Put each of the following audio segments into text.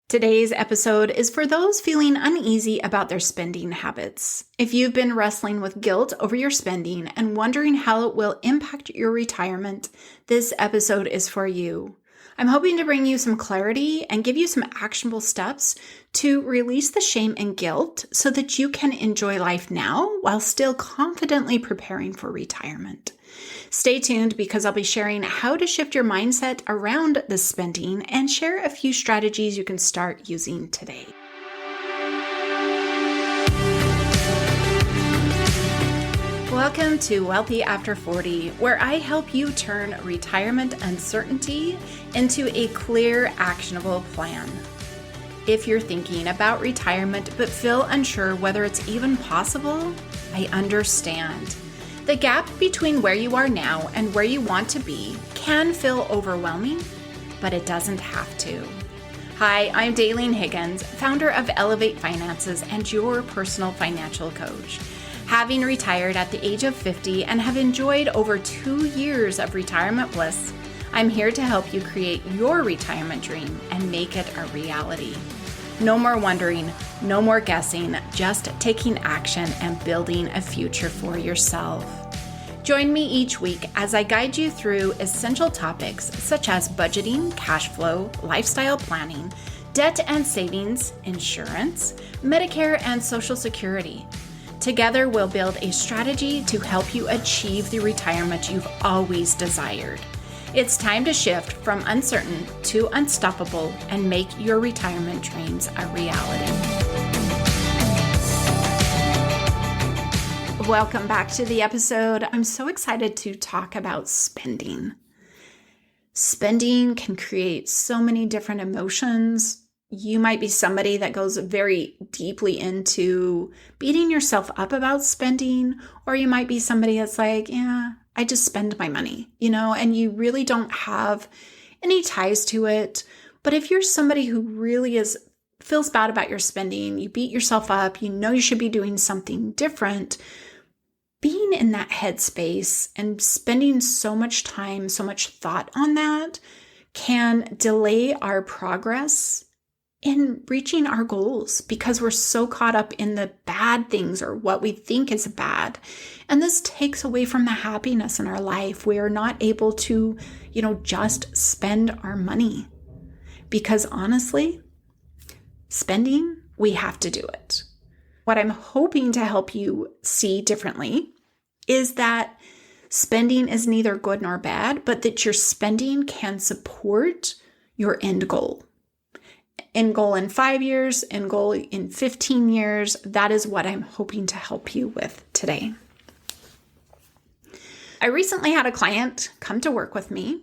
Today's episode is for those feeling uneasy about their spending habits. If you've been wrestling with guilt over your spending and wondering how it will impact your retirement, this episode is for you. I'm hoping to bring you some clarity and give you some actionable steps to release the shame and guilt so that you can enjoy life now while still confidently preparing for retirement. Stay tuned because I'll be sharing how to shift your mindset around the spending and share a few strategies you can start using today. Welcome to Wealthy After 40, where I help you turn retirement uncertainty into a clear, actionable plan. If you're thinking about retirement but feel unsure whether it's even possible, I understand. The gap between where you are now and where you want to be can feel overwhelming, but it doesn't have to. Hi, I'm Daylene Higgins, founder of Elevate Finances and your personal financial coach. Having retired at the age of 50 and have enjoyed over 2 years of retirement bliss, I'm here to help you create your retirement dream and make it a reality. No more wondering, no more guessing, just taking action and building a future for yourself. Join me each week as I guide you through essential topics such as budgeting, cash flow, lifestyle planning, debt and savings, insurance, Medicare, and Social Security. Together, we'll build a strategy to help you achieve the retirement you've always desired. It's time to shift from uncertain to unstoppable and make your retirement dreams a reality. Welcome back to the episode. I'm so excited to talk about spending. Spending can create so many different emotions. You might be somebody that goes very deeply into beating yourself up about spending, or you might be somebody that's like, yeah, I just spend my money, and you really don't have any ties to it. But if you're somebody who really feels bad about your spending, you beat yourself up, you should be doing something different, being in that headspace and spending so much time, so much thought on that can delay our progress in reaching our goals because we're so caught up in the bad things or what we think is bad. And this takes away from the happiness in our life. We are not able to, just spend our money because honestly, spending, we have to do it. What I'm hoping to help you see differently is that spending is neither good nor bad, but that your spending can support your end goal. End goal in 5 years, end goal in 15 years. That is what I'm hoping to help you with today. I recently had a client come to work with me,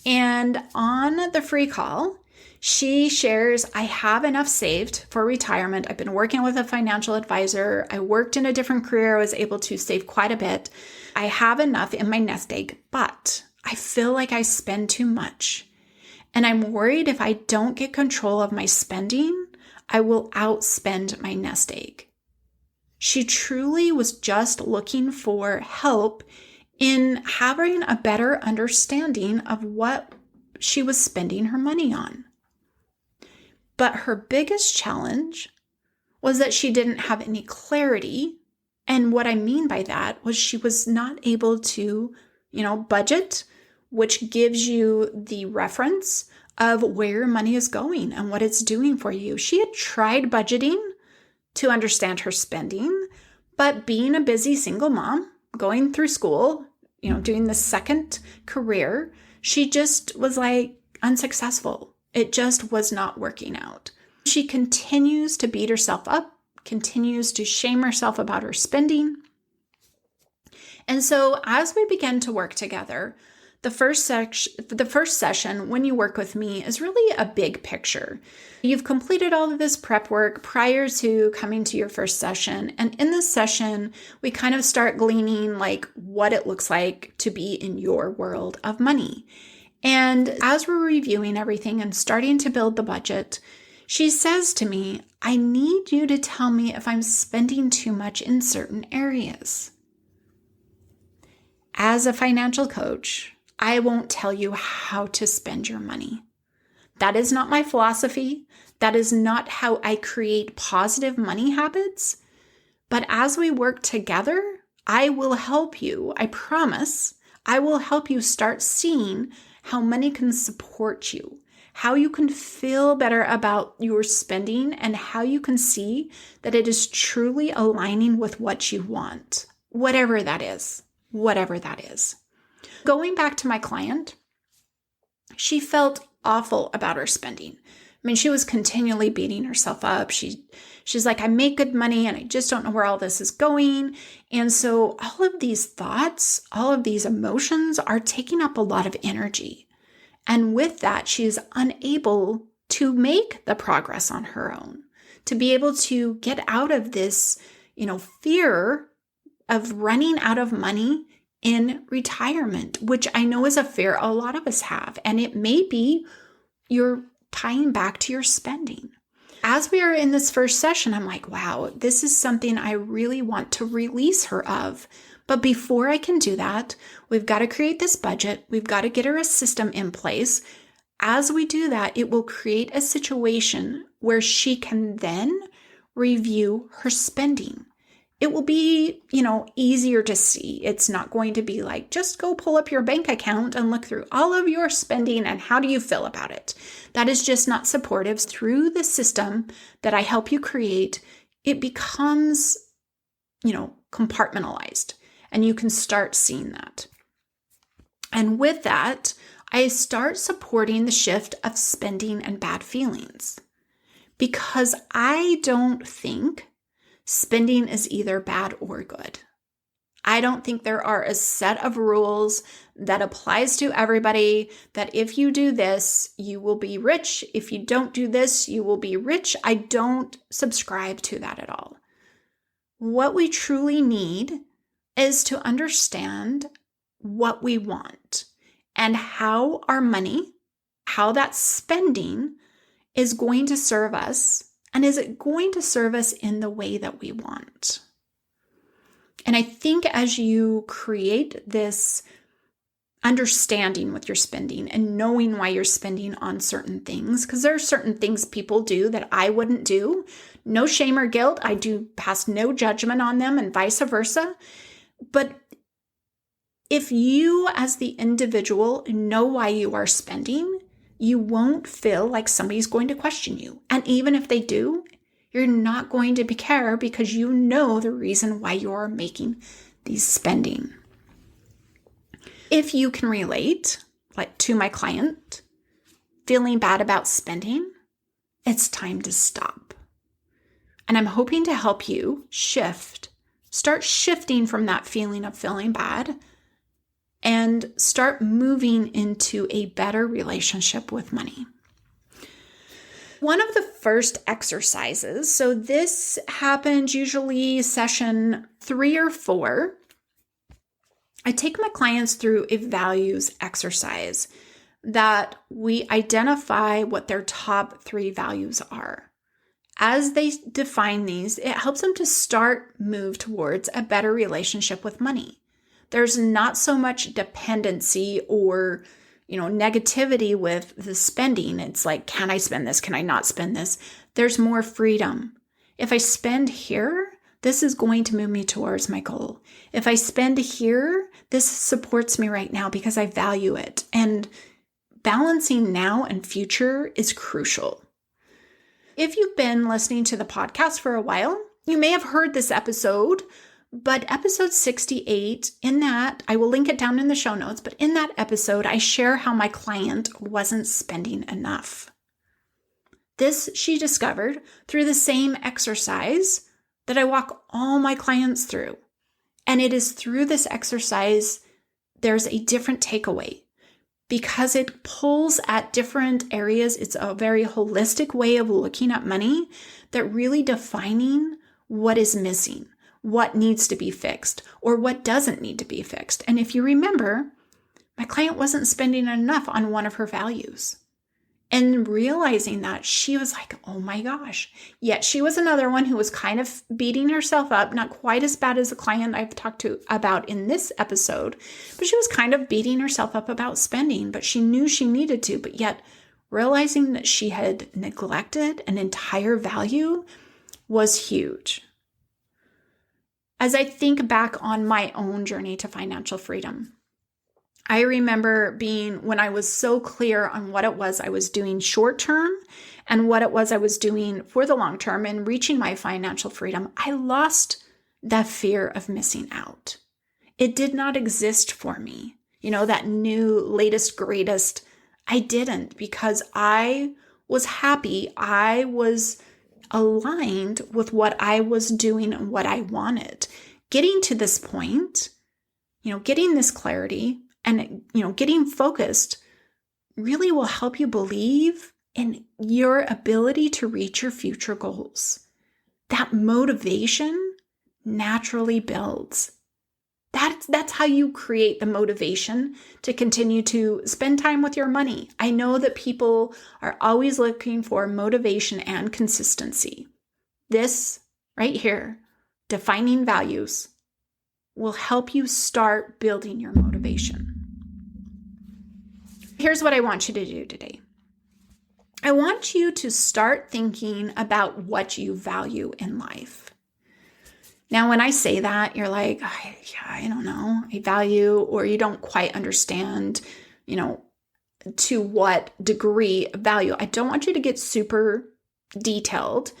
and on the free call, she shares, I have enough saved for retirement. I've been working with a financial advisor. I worked in a different career. I was able to save quite a bit. I have enough in my nest egg, but I feel like I spend too much. And I'm worried if I don't get control of my spending, I will outspend my nest egg. She truly was just looking for help in having a better understanding of what she was spending her money on. But her biggest challenge was that she didn't have any clarity. And what I mean by that was she was not able to, budget, which gives you the reference of where your money is going and what it's doing for you. She had tried budgeting to understand her spending, but being a busy single mom, going through school, doing the second career, she just was unsuccessful. It just was not working out. She continues to beat herself up, continues to shame herself about her spending. And so as we begin to work together, the first session when you work with me is really a big picture. You've completed all of this prep work prior to coming to your first session. And in this session, we kind of start gleaning what it looks like to be in your world of money. And as we're reviewing everything and starting to build the budget, she says to me, I need you to tell me if I'm spending too much in certain areas. As a financial coach, I won't tell you how to spend your money. That is not my philosophy. That is not how I create positive money habits. But as we work together, I will help you. I promise I will help you start seeing how money can support you, how you can feel better about your spending, and how you can see that it is truly aligning with what you want, whatever that is, whatever that is. Going back to my client, she felt awful about her spending. I mean, she was continually beating herself up. She's like, I make good money and I just don't know where all this is going. And so all of these thoughts, all of these emotions are taking up a lot of energy. And with that, she is unable to make the progress on her own, to be able to get out of this, fear of running out of money in retirement, which I know is a fear a lot of us have. And it may be you're tying back to your spending. As we are in this first session, I'm like, wow, this is something I really want to release her of. But before I can do that, we've got to create this budget. We've got to get her a system in place. As we do that, it will create a situation where she can then review her spending. It will be, easier to see. It's not going to be like, just go pull up your bank account and look through all of your spending and how do you feel about it? That is just not supportive. Through the system that I help you create, it becomes, compartmentalized, and you can start seeing that. And with that, I start supporting the shift of spending and bad feelings, because I don't think spending is either bad or good. I don't think there are a set of rules that applies to everybody, that if you do this, you will be rich. If you don't do this, you will be rich. I don't subscribe to that at all. What we truly need is to understand what we want and how our money, how that spending is going to serve us. And is it going to serve us in the way that we want? And I think as you create this understanding with your spending and knowing why you're spending on certain things, because there are certain things people do that I wouldn't do. No shame or guilt. I do pass no judgment on them and vice versa. But if you as the individual know why you are spending, you won't feel like somebody's going to question you. And even if they do, you're not going to care because you know the reason why you're making these spending. If you can relate, like to my client, feeling bad about spending, it's time to stop. And I'm hoping to help you start shifting from that feeling of feeling bad and start moving into a better relationship with money. One of the first exercises, so this happens usually session 3 or 4, I take my clients through a values exercise that we identify what their top 3 values are. As they define these, it helps them to move towards a better relationship with money. There's not so much dependency or, negativity with the spending. It's like, can I spend this? Can I not spend this? There's more freedom. If I spend here, this is going to move me towards my goal. If I spend here, this supports me right now because I value it. And balancing now and future is crucial. If you've been listening to the podcast for a while, you may have heard this episode. But episode 68, in that, I will link it down in the show notes, but in that episode, I share how my client wasn't spending enough. This she discovered through the same exercise that I walk all my clients through. And it is through this exercise, there's a different takeaway because it pulls at different areas. It's a very holistic way of looking at money that really defining what is missing, what needs to be fixed, or what doesn't need to be fixed. And if you remember, my client wasn't spending enough on one of her values. And realizing that, she was like, oh my gosh. Yet she was another one who was kind of beating herself up, not quite as bad as the client I've talked to about in this episode, but she was kind of beating herself up about spending, but she knew she needed to, but yet realizing that she had neglected an entire value was huge. As I think back on my own journey to financial freedom, I remember being when I was so clear on what it was I was doing short term and what it was I was doing for the long term and reaching my financial freedom, I lost that fear of missing out. It did not exist for me. That new, latest, greatest, I didn't, because I was happy. I was aligned with what I was doing and what I wanted. Getting to this point, getting this clarity and, getting focused really will help you believe in your ability to reach your future goals. That motivation naturally builds. That's how you create the motivation to continue to spend time with your money. I know that people are always looking for motivation and consistency. This right here, defining values, will help you start building your motivation. Here's what I want you to do today. I want you to start thinking about what you value in life. Now, when I say that, you're like, I don't know, I value, or you don't quite understand, to what degree of value. I don't want you to get super detailed.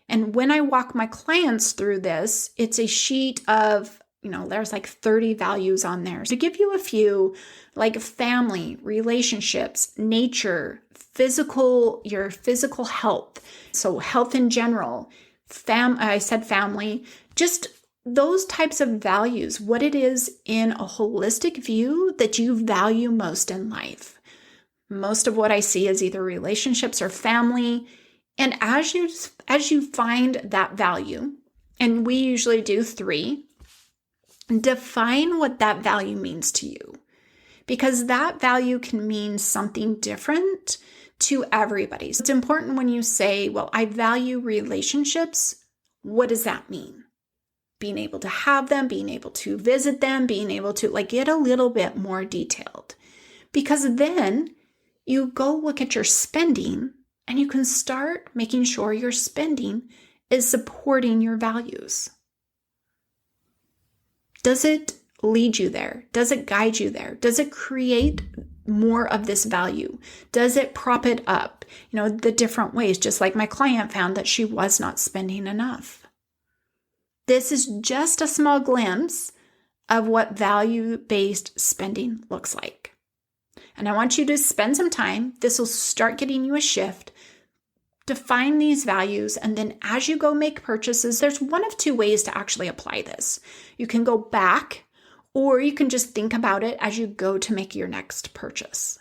And when I walk my clients through this, it's a sheet of, there's like 30 values on there. So to give you a few, like family, relationships, nature, your physical health. So health in general, I said family, just those types of values, what it is in a holistic view that you value most in life. Most of what I see is either relationships or family. And as you find that value, and we usually do 3, define what that value means to you. Because that value can mean something different to everybody. So it's important when you say, well, I value relationships. What does that mean? Being able to have them, being able to visit them, being able to get a little bit more detailed. Because then you go look at your spending and you can start making sure your spending is supporting your values. Does it lead you there? Does it guide you there? Does it create more of this value? Does it prop it up? The different ways, just like my client found that she was not spending enough. This is just a small glimpse of what value-based spending looks like. And I want you to spend some time. This will start getting you a shift. Define these values, and then as you go make purchases, there's one of 2 ways to actually apply this. You can go back, or you can just think about it as you go to make your next purchase.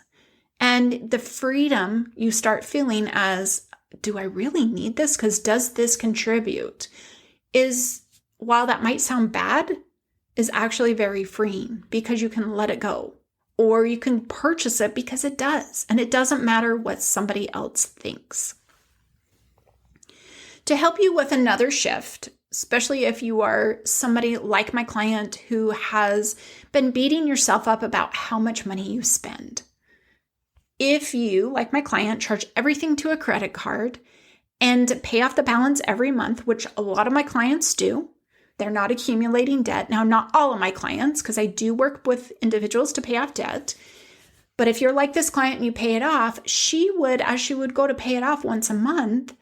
And the freedom you start feeling as, do I really need this? Because does this contribute? While that might sound bad, is actually very freeing because you can let it go. Or you can purchase it because it does. And it doesn't matter what somebody else thinks. To help you with another shift, especially if you are somebody like my client who has been beating yourself up about how much money you spend. If you, like my client, charge everything to a credit card and pay off the balance every month, which a lot of my clients do, they're not accumulating debt. Now, not all of my clients, because I do work with individuals to pay off debt. But if you're like this client and you pay it off, as she would go to pay it off once a month,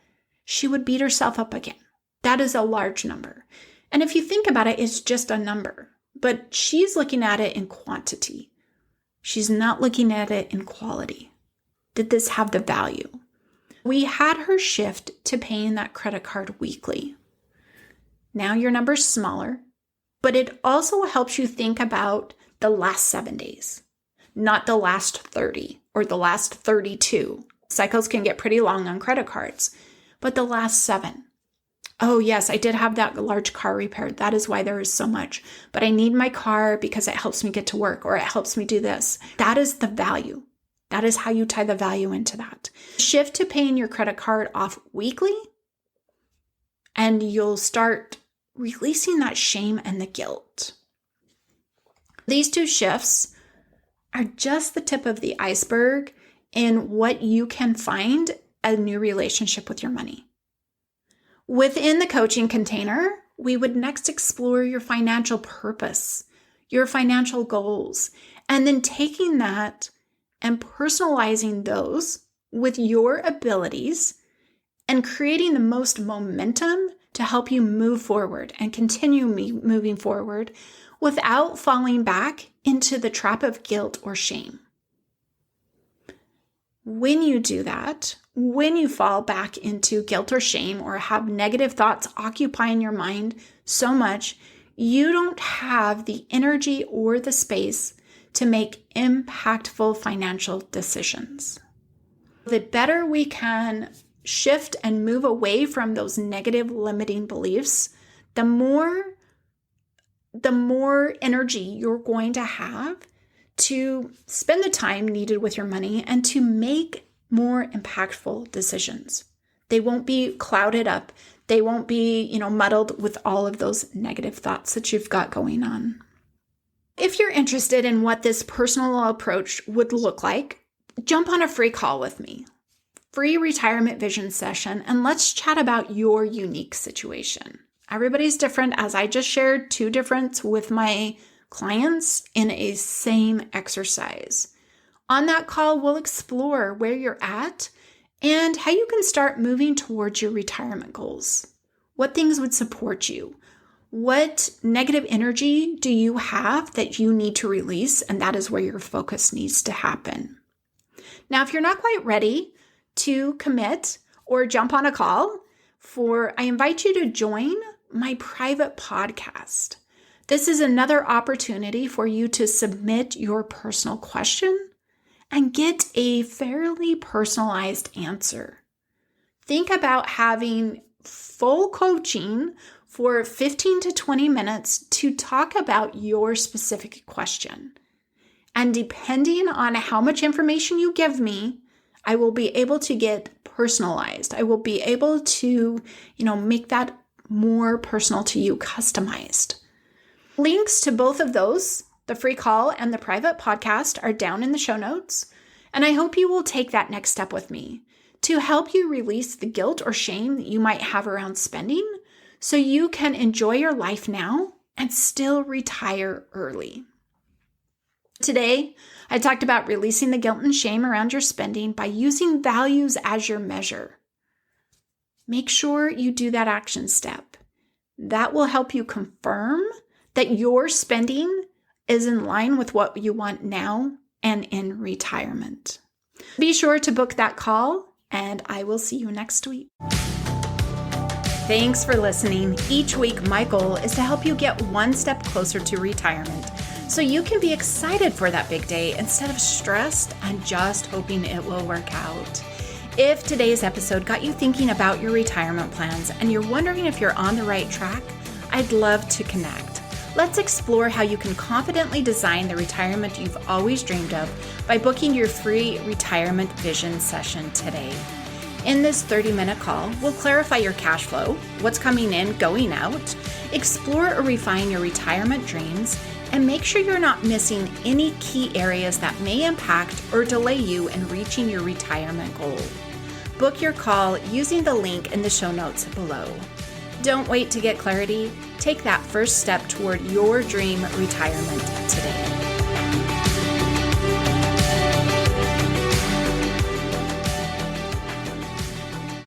she would beat herself up again. That is a large number. And if you think about it, it's just a number. But she's looking at it in quantity. She's not looking at it in quality. Did this have the value? We had her shift to paying that credit card weekly. Now your number's smaller, but it also helps you think about the last 7 days, not the last 30 or the last 32. Cycles can get pretty long on credit cards, but the last 7. Oh yes, I did have that large car repaired. That is why there is so much, but I need my car because it helps me get to work or it helps me do this. That is the value. That is how you tie the value into that. Shift to paying your credit card off weekly, and you'll start releasing that shame and the guilt. These 2 shifts are just the tip of the iceberg in what you can find a new relationship with your money. Within the coaching container, we would next explore your financial purpose, your financial goals, and then taking that and personalizing those with your abilities and creating the most momentum to help you move forward and continue moving forward without falling back into the trap of guilt or shame. When you do that, when you fall back into guilt or shame or have negative thoughts occupying your mind so much, you don't have the energy or the space to make impactful financial decisions. The better we can shift and move away from those negative limiting beliefs, the more energy you're going to have to spend the time needed with your money and to make more impactful decisions. They won't be clouded up. They won't be, muddled with all of those negative thoughts that you've got going on. If you're interested in what this personal approach would look like, jump on a free call with me. Free retirement vision session, and let's chat about your unique situation. Everybody's different, as I just shared 2 different with my clients in a same exercise. On that call, we'll explore where you're at and how you can start moving towards your retirement goals. What things would support you? What negative energy do you have that you need to release? And that is where your focus needs to happen. Now, if you're not quite ready to commit or jump on a call, I invite you to join my private podcast. This is another opportunity for you to submit your personal question and get a fairly personalized answer. Think about having full coaching for 15 to 20 minutes to talk about your specific question. And depending on how much information you give me, I will be able to get personalized. I will be able to, make that more personal to you, customized. Links to both of those, the free call and the private podcast, are down in the show notes. And I hope you will take that next step with me to help you release the guilt or shame that you might have around spending so you can enjoy your life now and still retire early. Today, I talked about releasing the guilt and shame around your spending by using values as your measure. Make sure you do that action step. That will help you confirm that your spending is in line with what you want now and in retirement. Be sure to book that call, and I will see you next week. Thanks for listening. Each week, my goal is to help you get one step closer to retirement so you can be excited for that big day instead of stressed and just hoping it will work out. If today's episode got you thinking about your retirement plans and you're wondering if you're on the right track, I'd love to connect. Let's explore how you can confidently design the retirement you've always dreamed of by booking your free retirement vision session today. In this 30-minute call, we'll clarify your cash flow, what's coming in, going out, explore or refine your retirement dreams, and make sure you're not missing any key areas that may impact or delay you in reaching your retirement goal. Book your call using the link in the show notes below. Don't wait to get clarity. Take that first step toward your dream retirement today.